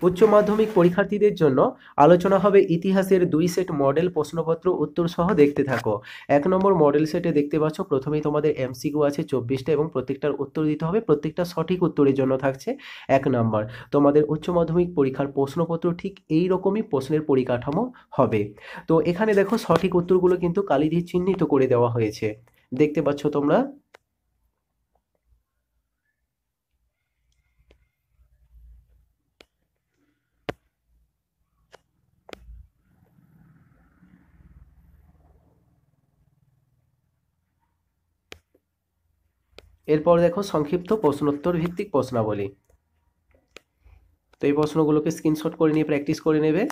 উচ্চ মাধ্যমিক পরীক্ষার্থীদের জন্য আলোচনা হবে ইতিহাসের 2 সেট মডেল প্রশ্নপত্র উত্তর সহ। দেখতে থাকো। 1 নম্বর মডেল সেটে দেখতে পাচ্ছ প্রথমেই তোমাদের এমসিকিউ আছে 24টা এবং প্রত্যেকটার উত্তর দিতে হবে। প্রত্যেকটা সঠিক উত্তরের জন্য থাকছে 1 নাম্বার। তোমাদের উচ্চ মাধ্যমিক পরীক্ষার প্রশ্নপত্র ঠিক এই রকমই প্রশ্নের পরিকাঠামো হবে। তো এখানে দেখো সঠিক উত্তরগুলো কিন্তু কালি দিয়ে চিহ্নিত করে দেওয়া হয়েছে, দেখতে পাচ্ছ তোমরা। এরপর দেখো সংক্ষিপ্ত প্রশ্নোত্তর ভিত্তিক প্রশ্নাবলী। তো এই প্রশ্নগুলোকে স্ক্রিনশট করে নিয়ে প্র্যাকটিস করে নেবে।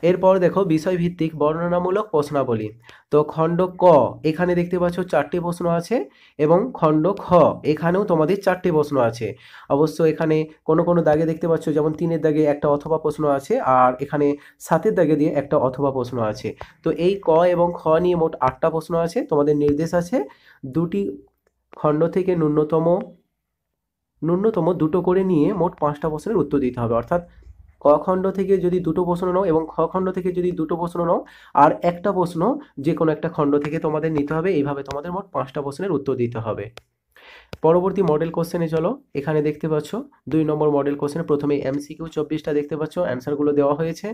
এরপর দেখো বিষয়ভিত্তিক বর্ণনামূলক প্রশ্নাবলী। তো খণ্ড ক এখানে দেখতে পাচ্ছ 4টে প্রশ্ন আছে এবং খণ্ড খ এখানেও তোমাদের 4টে প্রশ্ন আছে। অবশ্য এখানে কোনো কোনো দাগে দেখতে পাচ্ছ, যেমন 3-এর দাগে একটা অথবা প্রশ্ন আছে, আর এখানে 7-এর দাগে দিয়ে একটা অথবা প্রশ্ন আছে। তো এই ক এবং খ নিয়ে মোট 8টা প্রশ্ন আছে। তোমাদের নির্দেশ আছে দুটি খণ্ড থেকে ন্যূনতম দুটো করে নিয়ে মোট 5টা প্রশ্নের উত্তর দিতে হবে। অর্থাৎ ক খণ্ড থেকে যদি দুটো প্রশ্ন নাও এবং খ খণ্ড থেকে যদি দুটো প্রশ্ন নাও, আর একটা প্রশ্ন যে কোনো একটা খণ্ড থেকে তোমাদের নিতে হবে। এইভাবে তোমাদের মোট 5টা প্রশ্নের উত্তর দিতে হবে। পরবর্তী মডেল কোশ্চেনে চলো। এখানে দেখতে পাচ্ছ 2 নম্বর মডেল কোশ্চেনে প্রথমে এমসিকিউ 24টা দেখতে পাচ্ছ, অ্যান্সারগুলো দেওয়া হয়েছে।